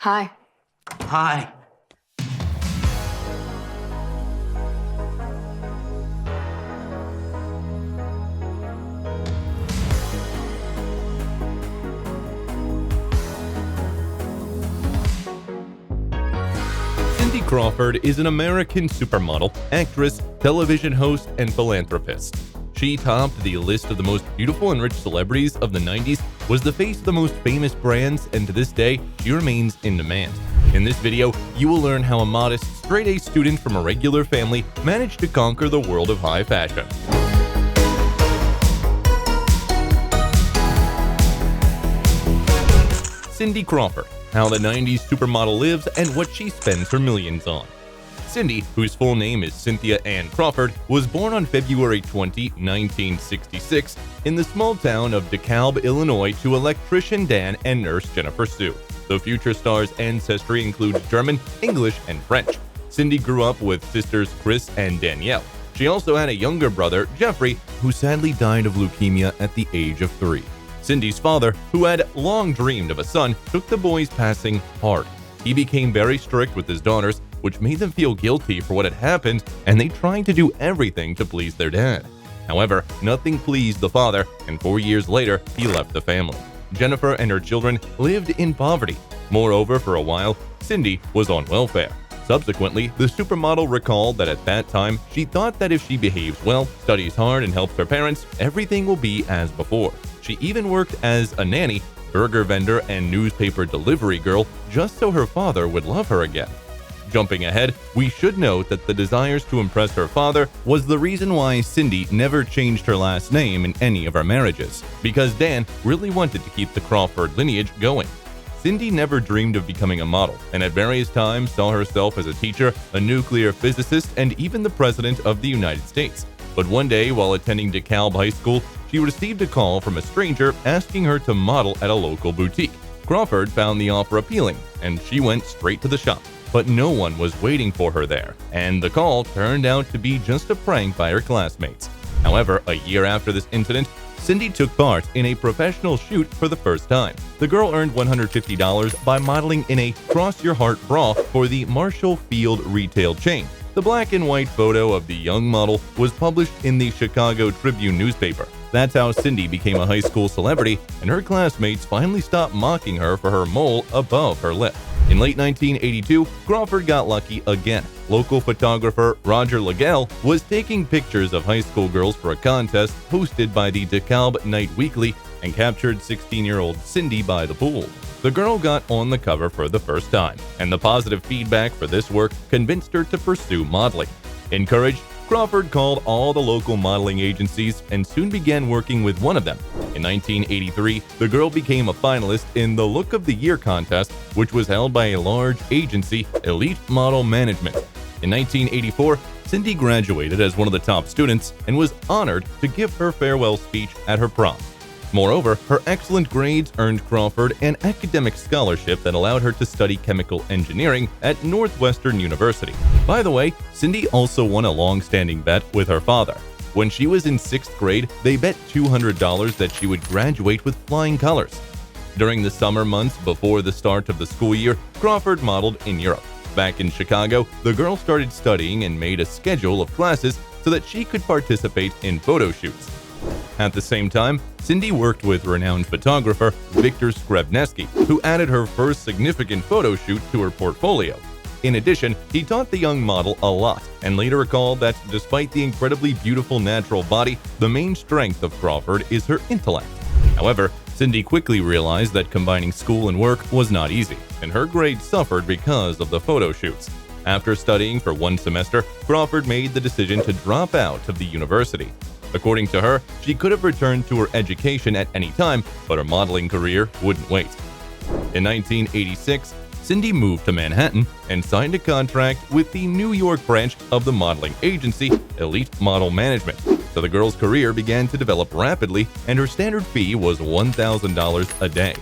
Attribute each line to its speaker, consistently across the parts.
Speaker 1: Hi.
Speaker 2: Hi.
Speaker 3: Cindy Crawford is an American supermodel, actress, television host, and philanthropist. She topped the list of the most beautiful and rich celebrities of the 90s, was the face of the most famous brands, and to this day, she remains in demand. In this video, you will learn how a modest, straight-A student from a regular family managed to conquer the world of high fashion. Cindy Crawford, how the 90s supermodel lives and what she spends her millions on. Cindy, whose full name is Cynthia Ann Crawford, was born on February 20, 1966, in the small town of DeKalb, Illinois, to electrician Dan and nurse Jennifer Sue. The future star's ancestry includes German, English, and French. Cindy grew up with sisters Chris and Danielle. She also had a younger brother, Jeffrey, who sadly died of leukemia at the age of 3. Cindy's father, who had long dreamed of a son, took the boy's passing hard. He became very strict with his daughters, which made them feel guilty for what had happened, and they tried to do everything to please their dad. However, nothing pleased the father, and 4 years later, he left the family. Jennifer and her children lived in poverty. Moreover, for a while, Cindy was on welfare. Subsequently, the supermodel recalled that at that time, she thought that if she behaves well, studies hard, and helps her parents, everything will be as before. She even worked as a nanny, burger vendor, and newspaper delivery girl just so her father would love her again. Jumping ahead, we should note that the desires to impress her father was the reason why Cindy never changed her last name in any of her marriages, because Dan really wanted to keep the Crawford lineage going. Cindy never dreamed of becoming a model, and at various times saw herself as a teacher, a nuclear physicist, and even the President of the United States. But one day, while attending DeKalb High School, she received a call from a stranger asking her to model at a local boutique. Crawford found the offer appealing, and she went straight to the shop. But no one was waiting for her there, and the call turned out to be just a prank by her classmates. However, a year after this incident, Cindy took part in a professional shoot for the first time. The girl earned $150 by modeling in a Cross Your Heart bra for the Marshall Field retail chain. The black and white photo of the young model was published in the Chicago Tribune newspaper. That's how Cindy became a high school celebrity, and her classmates finally stopped mocking her for her mole above her lip. In late 1982, Crawford got lucky again. Local photographer Roger Legel was taking pictures of high school girls for a contest hosted by the DeKalb Night Weekly and captured 16-year-old Cindy by the pool. The girl got on the cover for the first time, and the positive feedback for this work convinced her to pursue modeling. Encouraged, Crawford called all the local modeling agencies and soon began working with one of them. In 1983, the girl became a finalist in the Look of the Year contest, which was held by a large agency, Elite Model Management. In 1984, Cindy graduated as one of the top students and was honored to give her farewell speech at her prom. Moreover, her excellent grades earned Crawford an academic scholarship that allowed her to study chemical engineering at Northwestern University. By the way, Cindy also won a long-standing bet with her father. When she was in 6th grade, they bet $200 that she would graduate with flying colors. During the summer months before the start of the school year, Crawford modeled in Europe. Back in Chicago, the girl started studying and made a schedule of classes so that she could participate in photo shoots. At the same time, Cindy worked with renowned photographer Victor Skrebneski, who added her first significant photo shoot to her portfolio. In addition, he taught the young model a lot, and later recalled that despite the incredibly beautiful natural body, the main strength of Crawford is her intellect. However, Cindy quickly realized that combining school and work was not easy, and her grades suffered because of the photo shoots. After studying for 1 semester, Crawford made the decision to drop out of the university. According to her, she could have returned to her education at any time, but her modeling career wouldn't wait. In 1986, Cindy moved to Manhattan and signed a contract with the New York branch of the modeling agency, Elite Model Management. So the girl's career began to develop rapidly, and her standard fee was $1,000 a day.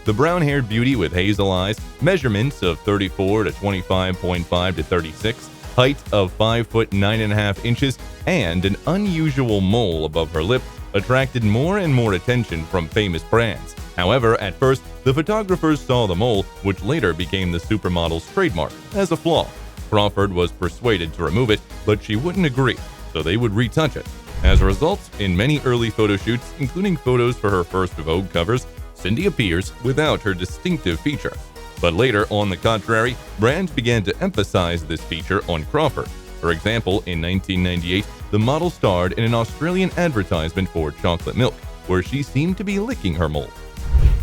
Speaker 3: The brown-haired beauty with hazel eyes, measurements of 34 to 25.5 to 36, height of 5 foot 9.5 inches, and an unusual mole above her lip attracted more and more attention from famous brands. However, at first, the photographers saw the mole, which later became the supermodel's trademark, as a flaw. Crawford was persuaded to remove it, but she wouldn't agree, so they would retouch it. As a result, in many early photo shoots, including photos for her first Vogue covers, Cindy appears without her distinctive feature. But later, on the contrary, brands began to emphasize this feature on Crawford. For example, in 1998, the model starred in an Australian advertisement for chocolate milk, where she seemed to be licking her mole.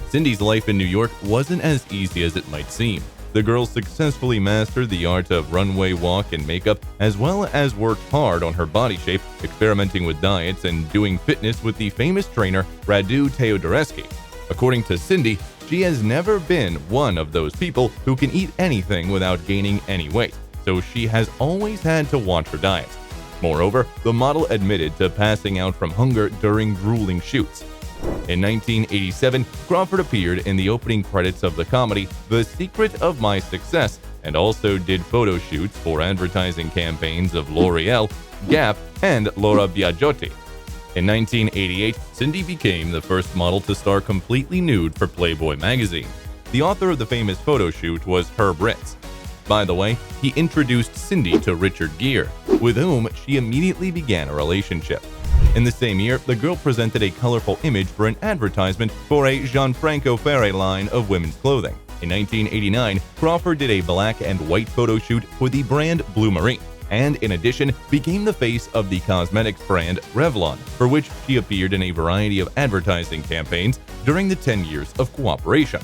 Speaker 3: Cindy's life in New York wasn't as easy as it might seem. The girl successfully mastered the art of runway walk and makeup, as well as worked hard on her body shape, experimenting with diets and doing fitness with the famous trainer Radu Teodorescu. According to Cindy, she has never been one of those people who can eat anything without gaining any weight, so she has always had to watch her diet. Moreover, the model admitted to passing out from hunger during grueling shoots. In 1987, Crawford appeared in the opening credits of the comedy The Secret of My Success and also did photo shoots for advertising campaigns of L'Oreal, Gap, and Laura Biagiotti. In 1988, Cindy became the first model to star completely nude for Playboy magazine. The author of the famous photo shoot was Herb Ritts. By the way, he introduced Cindy to Richard Gere, with whom she immediately began a relationship. In the same year, the girl presented a colorful image for an advertisement for a Gianfranco Ferre line of women's clothing. In 1989, Crawford did a black and white photo shoot for the brand Blue Marine, and in addition, became the face of the cosmetics brand Revlon, for which she appeared in a variety of advertising campaigns during the 10 years of cooperation.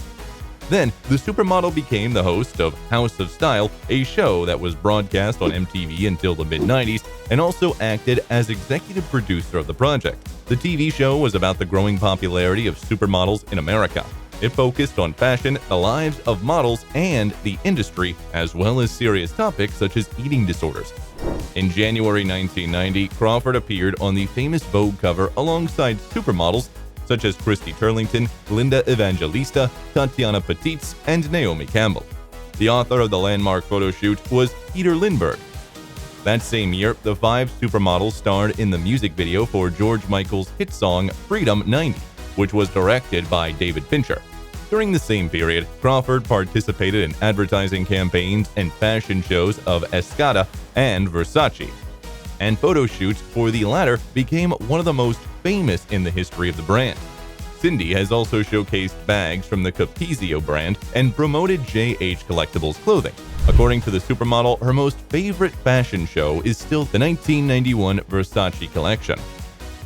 Speaker 3: Then, the supermodel became the host of House of Style, a show that was broadcast on MTV until the mid-90s, and also acted as executive producer of the project. The TV show was about the growing popularity of supermodels in America. It focused on fashion, the lives of models, and the industry, as well as serious topics such as eating disorders. In January 1990, Crawford appeared on the famous Vogue cover alongside supermodels such as Christy Turlington, Linda Evangelista, Tatiana Petitz, and Naomi Campbell. The author of the landmark photo shoot was Peter Lindbergh. That same year, the 5 supermodels starred in the music video for George Michael's hit song Freedom 90, which was directed by David Fincher. During the same period, Crawford participated in advertising campaigns and fashion shows of Escada and Versace, and photo shoots for the latter became one of the most famous in the history of the brand. Cindy has also showcased bags from the Capezio brand and promoted JH Collectibles clothing. According to the supermodel, her most favorite fashion show is still the 1991 Versace collection.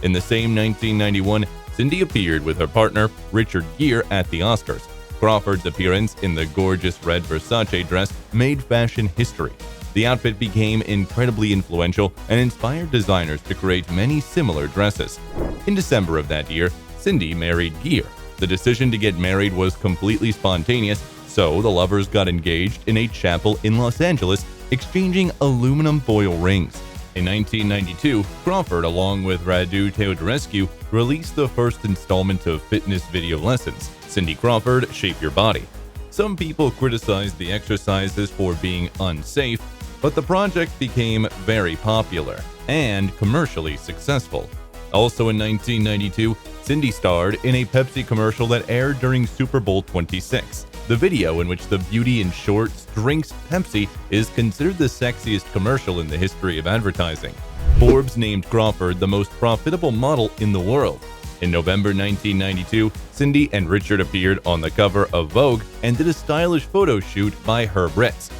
Speaker 3: In the same 1991, Cindy appeared with her partner, Richard Gere, at the Oscars. Crawford's appearance in the gorgeous red Versace dress made fashion history. The outfit became incredibly influential and inspired designers to create many similar dresses. In December of that year, Cindy married Gere. The decision to get married was completely spontaneous, so the lovers got engaged in a chapel in Los Angeles, exchanging aluminum foil rings. In 1992, Crawford, along with Radu Teodorescu, released the first installment of fitness video lessons, Cindy Crawford Shape Your Body. Some people criticized the exercises for being unsafe, but the project became very popular and commercially successful. Also in 1992, Cindy starred in a Pepsi commercial that aired during Super Bowl 26. The video, in which the beauty in shorts drinks Pepsi, is considered the sexiest commercial in the history of advertising. Forbes named Crawford the most profitable model in the world. In November 1992, Cindy and Richard appeared on the cover of Vogue and did a stylish photo shoot by Herb Ritts.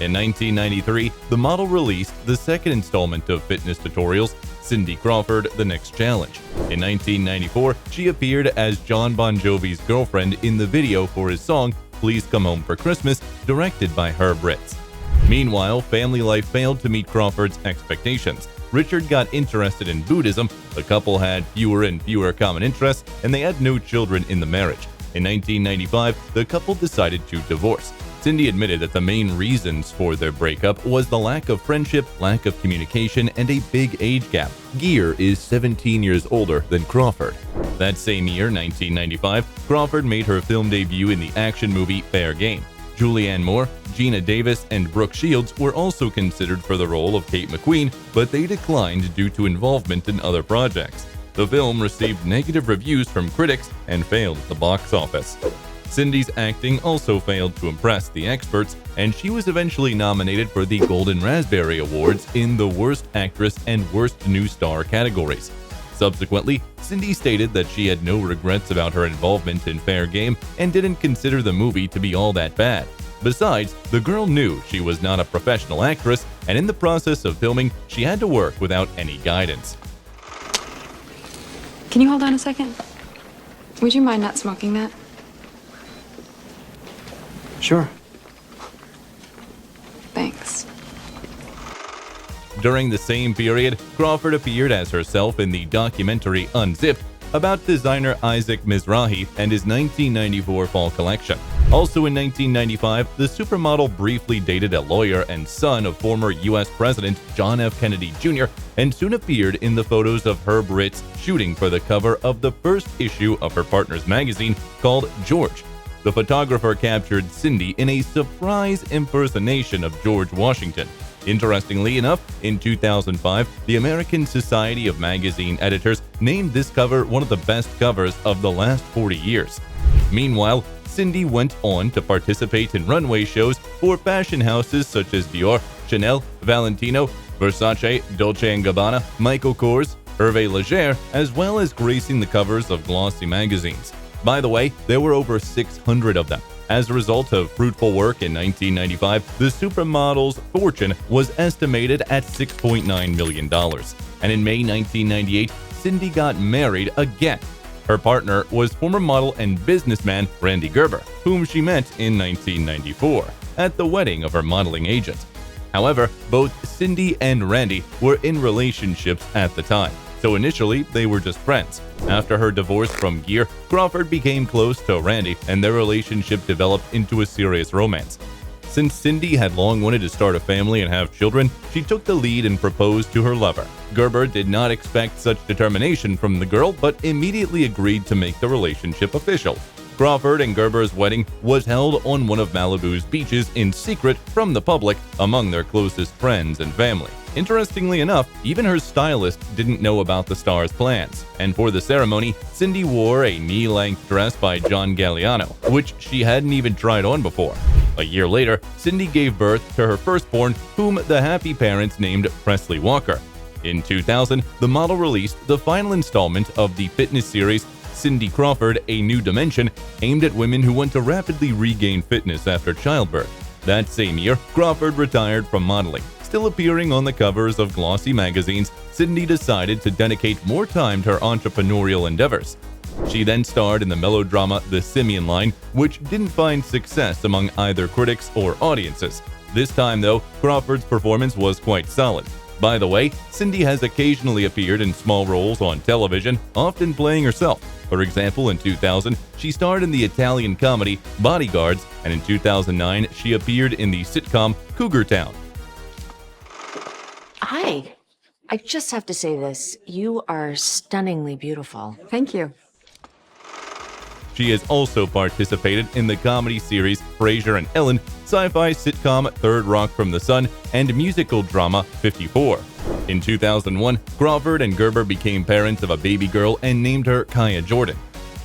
Speaker 3: In 1993, the model released the second installment of fitness tutorials, Cindy Crawford: The Next Challenge. In 1994, she appeared as John Bon Jovi's girlfriend in the video for his song Please Come Home for Christmas, directed by Herb Ritts. Meanwhile, family life failed to meet Crawford's expectations. Richard got interested in Buddhism, the couple had fewer and fewer common interests, and they had no children in the marriage. In 1995, the couple decided to divorce. Cindy admitted that the main reasons for their breakup was the lack of friendship, lack of communication, and a big age gap. Gere is 17 years older than Crawford. That same year, 1995, Crawford made her film debut in the action movie Fair Game. Julianne Moore, Gina Davis, and Brooke Shields were also considered for the role of Kate McQueen, but they declined due to involvement in other projects. The film received negative reviews from critics and failed at the box office. Cindy's acting also failed to impress the experts, and she was eventually nominated for the Golden Raspberry Awards in the Worst Actress and Worst New Star categories. Subsequently, Cindy stated that she had no regrets about her involvement in Fair Game and didn't consider the movie to be all that bad. Besides, the girl knew she was not a professional actress, and in the process of filming, she had to work without any guidance.
Speaker 1: Can you hold on a second? Would you mind not smoking that?
Speaker 2: Sure.
Speaker 1: Thanks.
Speaker 3: During the same period, Crawford appeared as herself in the documentary Unzipped about designer Isaac Mizrahi and his 1994 fall collection. Also in 1995, the supermodel briefly dated a lawyer and son of former U.S. President John F. Kennedy Jr. and soon appeared in the photos of Herb Ritts shooting for the cover of the first issue of her partner's magazine called George. The photographer captured Cindy in a surprise impersonation of George Washington. Interestingly enough, in 2005, the American Society of Magazine Editors named this cover one of the best covers of the last 40 years. Meanwhile, Cindy went on to participate in runway shows for fashion houses such as Dior, Chanel, Valentino, Versace, Dolce & Gabbana, Michael Kors, Hervé Leger, as well as gracing the covers of glossy magazines. By the way, there were over 600 of them. As a result of fruitful work in 1995, the supermodel's fortune was estimated at $6.9 million. And in May 1998, Cindy got married again. Her partner was former model and businessman Randy Gerber, whom she met in 1994 at the wedding of her modeling agent. However, both Cindy and Randy were in relationships at the time, so initially they were just friends. After her divorce from Gere, Crawford became close to Randy, and their relationship developed into a serious romance. Since Cindy had long wanted to start a family and have children, she took the lead and proposed to her lover. Gerber did not expect such determination from the girl, but immediately agreed to make the relationship official. Crawford and Gerber's wedding was held on one of Malibu's beaches in secret from the public among their closest friends and family. Interestingly enough, even her stylist didn't know about the star's plans, and for the ceremony, Cindy wore a knee-length dress by John Galliano, which she hadn't even tried on before. A year later, Cindy gave birth to her firstborn, whom the happy parents named Presley Walker. In 2000, the model released the final installment of the fitness series Cindy Crawford: A New Dimension, aimed at women who want to rapidly regain fitness after childbirth. That same year, Crawford retired from modeling. Still appearing on the covers of glossy magazines, Cindy decided to dedicate more time to her entrepreneurial endeavors. She then starred in the melodrama The Simeon Line, which didn't find success among either critics or audiences. This time, though, Crawford's performance was quite solid. By the way, Cindy has occasionally appeared in small roles on television, often playing herself. For example, in 2000, she starred in the Italian comedy Bodyguards, and in 2009, she appeared in the sitcom Cougar Town.
Speaker 4: Hi. I just have to say this. You are stunningly beautiful.
Speaker 1: Thank you.
Speaker 3: She has also participated in the comedy series Frasier and Ellen, sci-fi sitcom Third Rock from the Sun, and musical drama 54. In 2001, Crawford and Gerber became parents of a baby girl and named her Kaya Jordan.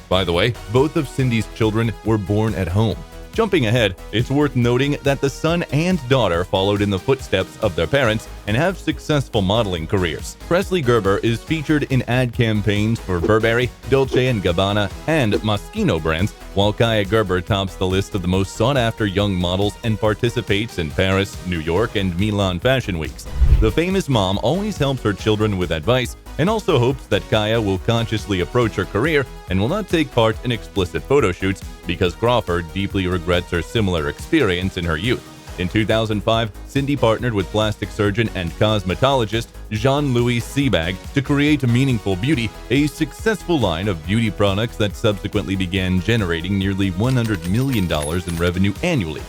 Speaker 3: By the way, both of Cindy's children were born at home. Jumping ahead, it's worth noting that the son and daughter followed in the footsteps of their parents and have successful modeling careers. Presley Gerber is featured in ad campaigns for Burberry, Dolce & Gabbana, and Moschino brands, while Kaya Gerber tops the list of the most sought-after young models and participates in Paris, New York, and Milan fashion weeks. The famous mom always helps her children with advice and also hopes that Kaya will consciously approach her career and will not take part in explicit photo shoots because Crawford deeply regrets her similar experience in her youth. In 2005, Cindy partnered with plastic surgeon and cosmetologist Jean-Louis Sebag to create Meaningful Beauty, a successful line of beauty products that subsequently began generating nearly $100 million in revenue annually.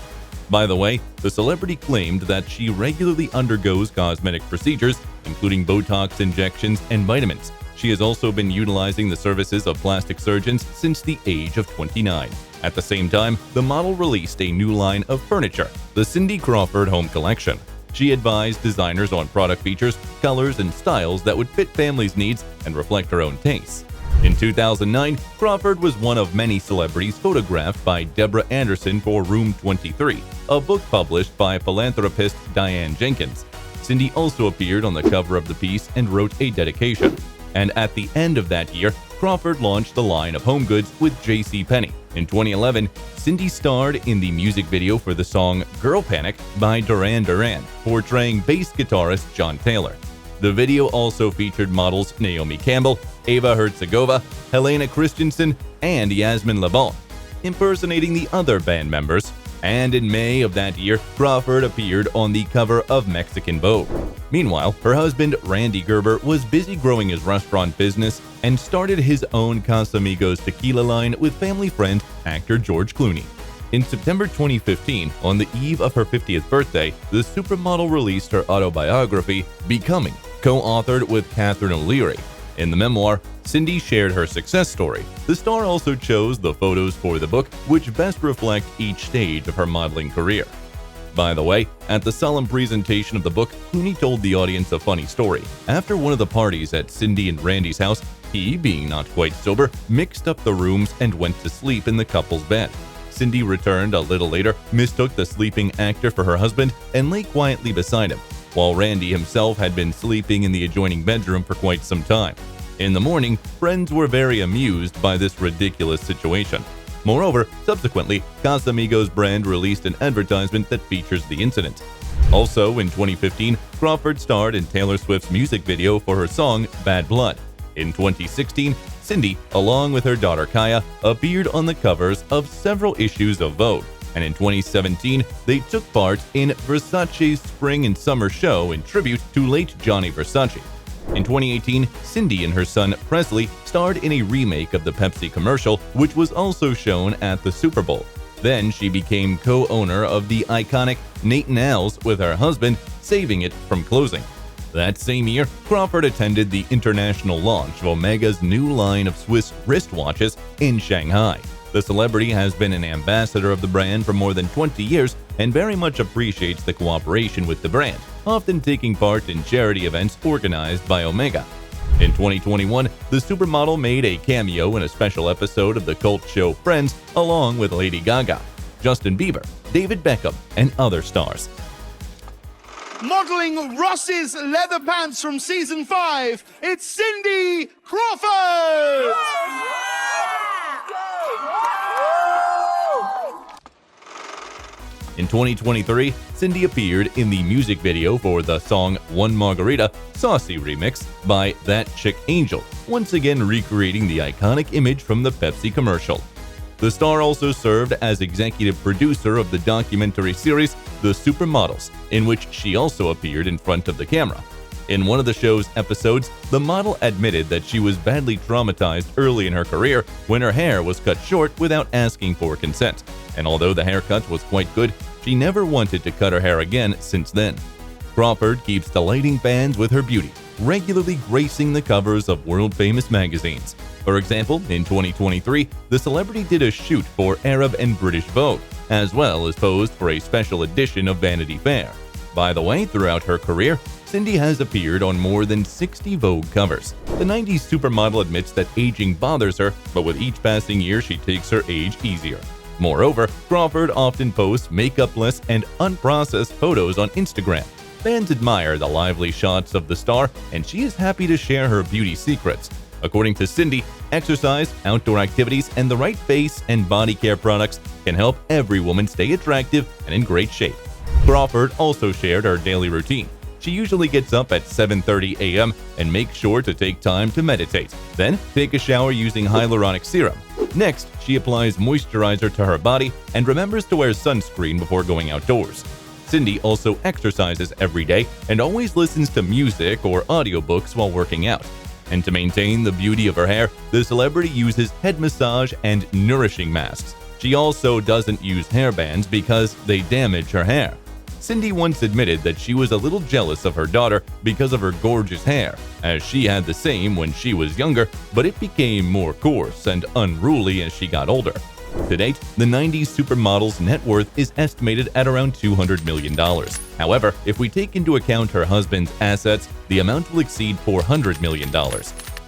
Speaker 3: By the way, the celebrity claimed that she regularly undergoes cosmetic procedures, including Botox injections and vitamins. She has also been utilizing the services of plastic surgeons since the age of 29. At the same time, the model released a new line of furniture, the Cindy Crawford Home Collection. She advised designers on product features, colors, and styles that would fit families' needs and reflect her own tastes. In 2009, Crawford was one of many celebrities photographed by Deborah Anderson for Room 23, a book published by philanthropist Diane Jenkins. Cindy also appeared on the cover of the piece and wrote a dedication. And at the end of that year, Crawford launched the line of home goods with JCPenney. In 2011, Cindy starred in the music video for the song Girl Panic by Duran Duran, portraying bass guitarist John Taylor. The video also featured models Naomi Campbell, Ava Herzegovina, Helena Christensen, and Yasmin Lebon, impersonating the other band members. And in May of that year, Crawford appeared on the cover of Mexican Vogue. Meanwhile, her husband, Randy Gerber, was busy growing his restaurant business and started his own Casamigos tequila line with family friend, actor George Clooney. In September 2015, on the eve of her 50th birthday, the supermodel released her autobiography, Becoming, co-authored with Catherine O'Leary. In the memoir, Cindy shared her success story. The star also chose the photos for the book, which best reflect each stage of her modeling career. By the way, at the solemn presentation of the book, Clooney told the audience a funny story. After one of the parties at Cindy and Randy's house, he, being not quite sober, mixed up the rooms and went to sleep in the couple's bed. Cindy returned a little later, mistook the sleeping actor for her husband, and lay quietly beside him, while Randy himself had been sleeping in the adjoining bedroom for quite some time. In the morning, friends were very amused by this ridiculous situation. Moreover, subsequently, Casamigos brand released an advertisement that features the incident. Also, in 2015, Crawford starred in Taylor Swift's music video for her song Bad Blood. In 2016, Cindy, along with her daughter Kaya, appeared on the covers of several issues of Vogue. And in 2017, they took part in Versace's Spring and Summer show in tribute to late Gianni Versace. In 2018, Cindy and her son Presley starred in a remake of the Pepsi commercial, which was also shown at the Super Bowl. Then she became co-owner of the iconic Nate & Al's with her husband, saving it from closing. That same year, Crawford attended the international launch of Omega's new line of Swiss wristwatches in Shanghai. The celebrity has been an ambassador of the brand for more than 20 years and very much appreciates the cooperation with the brand, often taking part in charity events organized by Omega. In 2021, the supermodel made a cameo in a special episode of the cult show Friends, along with Lady Gaga, Justin Bieber, David Beckham, and other stars.
Speaker 2: Modeling Ross's leather pants from season 5, it's Cindy Crawford!
Speaker 3: In 2023, Cindy appeared in the music video for the song One Margarita Saucy remix by That Chick Angel, once again recreating the iconic image from the Pepsi commercial. The star also served as executive producer of the documentary series The Supermodels, in which she also appeared in front of the camera. In one of the show's episodes, the model admitted that she was badly traumatized early in her career when her hair was cut short without asking for consent. And although the haircut was quite good, she never wanted to cut her hair again since then. Crawford keeps delighting fans with her beauty, regularly gracing the covers of world-famous magazines. For example, in 2023, the celebrity did a shoot for Arab and British Vogue, as well as posed for a special edition of Vanity Fair. By the way, throughout her career, Cindy has appeared on more than 60 Vogue covers. The 90s supermodel admits that aging bothers her, but with each passing year, she takes her age easier. Moreover, Crawford often posts makeupless and unprocessed photos on Instagram. Fans admire the lively shots of the star, and she is happy to share her beauty secrets. According to Cindy, exercise, outdoor activities, and the right face and body care products can help every woman stay attractive and in great shape. Crawford also shared her daily routine. She usually gets up at 7:30 a.m. and makes sure to take time to meditate. Then, take a shower using hyaluronic serum. Next, she applies moisturizer to her body and remembers to wear sunscreen before going outdoors. Cindy also exercises every day and always listens to music or audiobooks while working out. And to maintain the beauty of her hair, the celebrity uses head massage and nourishing masks. She also doesn't use hairbands because they damage her hair. Cindy once admitted that she was a little jealous of her daughter because of her gorgeous hair, as she had the same when she was younger, but it became more coarse and unruly as she got older. To date, the 90s supermodel's net worth is estimated at around $200 million. However, if we take into account her husband's assets, the amount will exceed $400 million.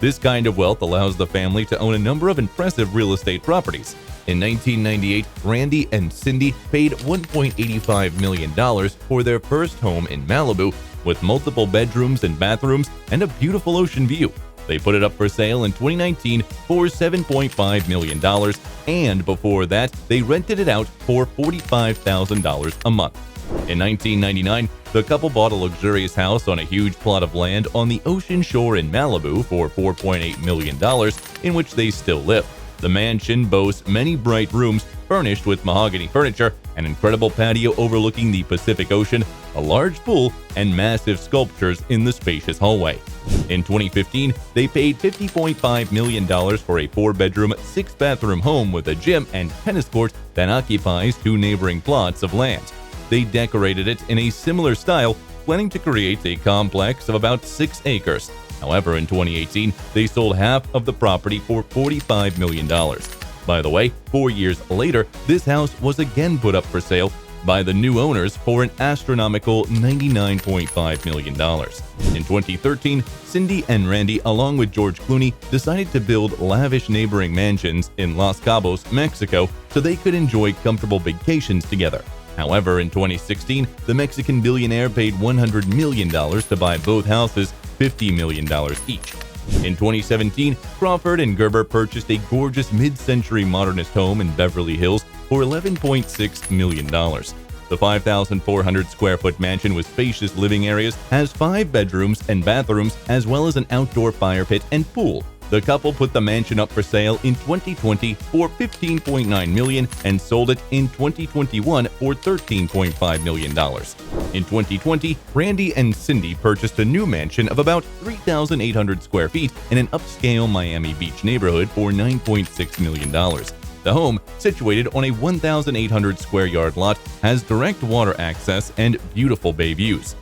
Speaker 3: This kind of wealth allows the family to own a number of impressive real estate properties. In 1998, Randy and Cindy paid $1.85 million for their first home in Malibu, with multiple bedrooms and bathrooms and a beautiful ocean view. They put it up for sale in 2019 for $7.5 million, and before that, they rented it out for $45,000 a month. In 1999, the couple bought a luxurious house on a huge plot of land on the ocean shore in Malibu for $4.8 million, in which they still live. The mansion boasts many bright rooms furnished with mahogany furniture, an incredible patio overlooking the Pacific Ocean, a large pool, and massive sculptures in the spacious hallway. In 2015, they paid $50.5 million for a 4-bedroom, 6-bathroom home with a gym and tennis court that occupies 2 neighboring plots of land. They decorated it in a similar style, planning to create a complex of about 6 acres. However, in 2018, they sold half of the property for $45 million. By the way, 4 years later, this house was again put up for sale by the new owners for an astronomical $99.5 million. In 2013, Cindy and Randy, along with George Clooney, decided to build lavish neighboring mansions in Los Cabos, Mexico, so they could enjoy comfortable vacations together. However, in 2016, the Mexican billionaire paid $100 million to buy both houses, $50 million each. In 2017, Crawford and Gerber purchased a gorgeous mid-century modernist home in Beverly Hills for $11.6 million. The 5,400 square foot mansion with spacious living areas has 5 bedrooms and bathrooms, as well as an outdoor fire pit and pool. The couple put the mansion up for sale in 2020 for $15.9 million and sold it in 2021 for $13.5 million. In 2020, Randy and Cindy purchased a new mansion of about 3,800 square feet in an upscale Miami Beach neighborhood for $9.6 million. The home, situated on a 1,800 square yard lot, has direct water access and beautiful bay views.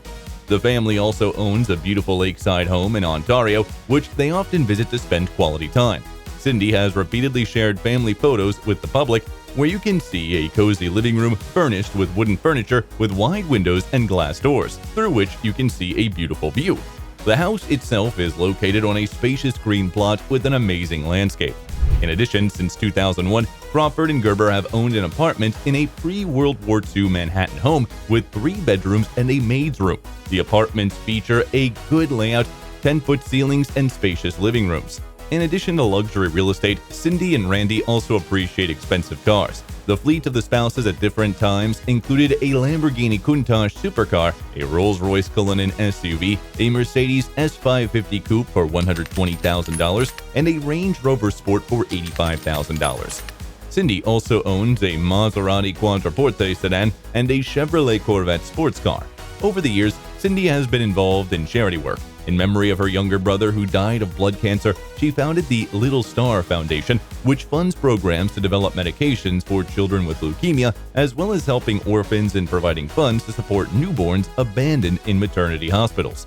Speaker 3: The family also owns a beautiful lakeside home in Ontario, which they often visit to spend quality time. Cindy has repeatedly shared family photos with the public, where you can see a cozy living room furnished with wooden furniture with wide windows and glass doors, through which you can see a beautiful view. The house itself is located on a spacious green plot with an amazing landscape. In addition, since 2001, Crawford and Gerber have owned an apartment in a pre-World War II Manhattan home with 3 bedrooms and a maid's room. The apartments feature a good layout, 10-foot ceilings, and spacious living rooms. In addition to luxury real estate, Cindy and Randy also appreciate expensive cars. The fleet of the spouses at different times included a Lamborghini Countach supercar, a Rolls-Royce Cullinan SUV, a Mercedes S550 Coupe for $120,000, and a Range Rover Sport for $85,000. Cindy also owns a Maserati Quattroporte sedan and a Chevrolet Corvette sports car. Over the years, Cindy has been involved in charity work. In memory of her younger brother who died of blood cancer, she founded the Little Star Foundation, which funds programs to develop medications for children with leukemia, as well as helping orphans and providing funds to support newborns abandoned in maternity hospitals.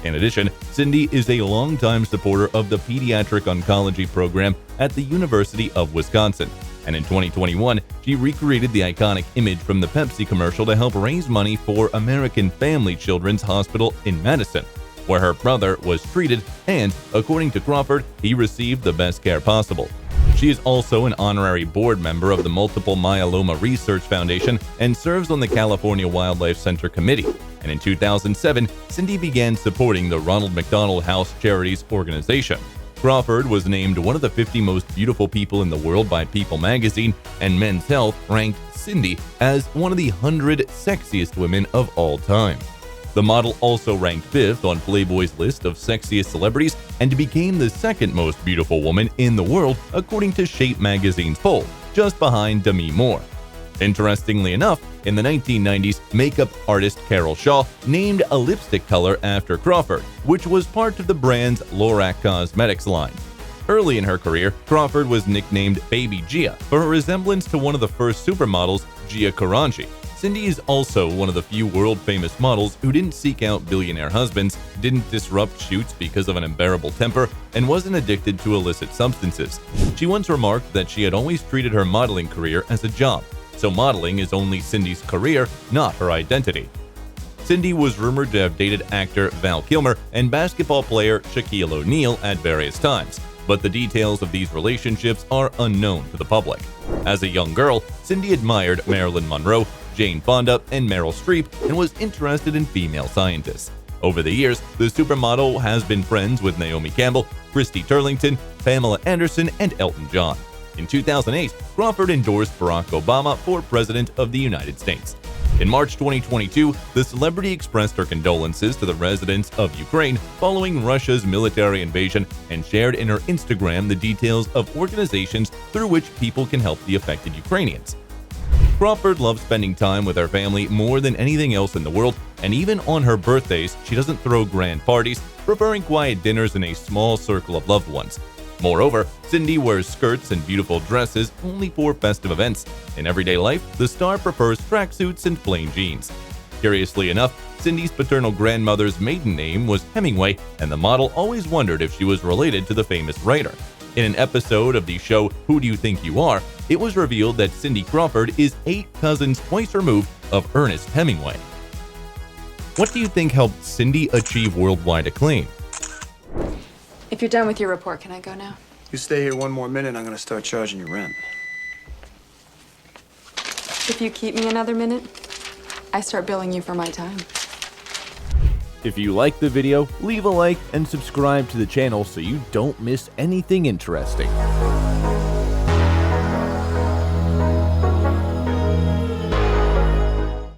Speaker 3: In addition, Cindy is a longtime supporter of the Pediatric Oncology Program at the University of Wisconsin. And in 2021, she recreated the iconic image from the Pepsi commercial to help raise money for American Family Children's Hospital in Madison, where her brother was treated, and, according to Crawford, he received the best care possible. She is also an honorary board member of the Multiple Myeloma Research Foundation and serves on the California Wildlife Center Committee. And in 2007, Cindy began supporting the Ronald McDonald House Charities Organization. Crawford was named one of the 50 most beautiful people in the world by People magazine, and Men's Health ranked Cindy as one of the 100 sexiest women of all time. The model also ranked 5th on Playboy's list of sexiest celebrities and became the 2nd most beautiful woman in the world according to Shape magazine's poll, just behind Demi Moore. Interestingly enough, in the 1990s, makeup artist Carol Shaw named a lipstick color after Crawford, which was part of the brand's Lorac Cosmetics line. Early in her career, Crawford was nicknamed Baby Gia for her resemblance to one of the first supermodels, Gia Carangi. Cindy is also one of the few world-famous models who didn't seek out billionaire husbands, didn't disrupt shoots because of an unbearable temper, and wasn't addicted to illicit substances. She once remarked that she had always treated her modeling career as a job, so modeling is only Cindy's career, not her identity. Cindy was rumored to have dated actor Val Kilmer and basketball player Shaquille O'Neal at various times, but the details of these relationships are unknown to the public. As a young girl, Cindy admired Marilyn Monroe, Jane Fonda, and Meryl Streep, and was interested in female scientists. Over the years, the supermodel has been friends with Naomi Campbell, Christy Turlington, Pamela Anderson, and Elton John. In 2008, Crawford endorsed Barack Obama for President of the United States. In March 2022, the celebrity expressed her condolences to the residents of Ukraine following Russia's military invasion and shared in her Instagram the details of organizations through which people can help the affected Ukrainians. Crawford loves spending time with her family more than anything else in the world, and even on her birthdays, she doesn't throw grand parties, preferring quiet dinners in a small circle of loved ones. Moreover, Cindy wears skirts and beautiful dresses only for festive events. In everyday life, the star prefers tracksuits and plain jeans. Curiously enough, Cindy's paternal grandmother's maiden name was Hemingway, and the model always wondered if she was related to the famous writer. In an episode of the show Who Do You Think You Are?, it was revealed that Cindy Crawford is 8 cousins twice removed of Ernest Hemingway. What do you think helped Cindy achieve worldwide acclaim?
Speaker 1: If you're done with your report, can I go now?
Speaker 5: You stay here one more minute, I'm gonna start charging you rent.
Speaker 1: If you keep me another minute, I start billing you for my time.
Speaker 6: If you like the video, leave a like and subscribe to the channel so you don't miss anything interesting.